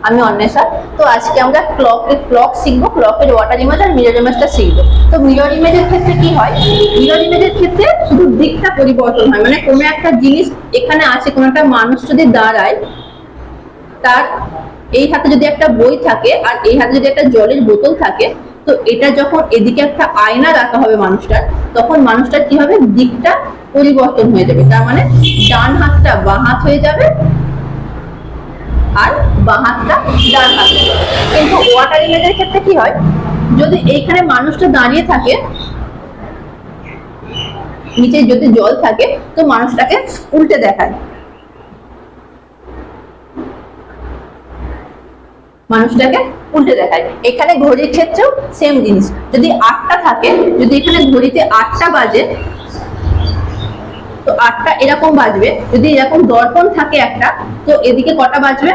আমি অন্বেষা। তো আজকে আমরা ক্লক শিখবো, ক্লকের ওয়াটার ইমেজ আর মিরর ইমেজটা শিখবো। তো মিরর ইমেজের ক্ষেত্রে কি হয়, মিরর ইমেজের ক্ষেত্রে শুধু দিকটা পরিবর্তন হয়, মানে কোনো একটা জিনিস এখানে আছে, কোনো একটা মানুষ যদি দাঁড়ায়, তার এই হাতে যদি একটা বই থাকে আর এই হাতে যদি একটা জলের বোতল থাকে, তো এটা যখন এদিকে একটা আয়না রাখা হবে মানুষটার, তখন মানুষটার কি হবে, দিকটা পরিবর্তন হয়ে যাবে। তার মানে ডান হাতটা বাঁ হাত হয়ে যাবে আর বাঁ হাতটা ডান হাত হয়ে যাবে। কিন্তু ওয়াটার ইমেজের ক্ষেত্রে কি হয়, যদি এইখানে মানুষটা দাঁড়িয়ে থাকে, নিচে যদি জল থাকে, তো মানুষটাকে উল্টে দেখায়, মানুষটাকে উল্টে দেখায়। এখানে ঘড়ির ক্ষেত্রেও সেম জিনিস, যদি 8টা থাকে, যদি এখানে ঘড়িতে 8টা বাজে, তো 8টা এরকম বাজবে। যদি এরকম দর্পণ থাকে একটা, তো এদিকে কটা বাজবে,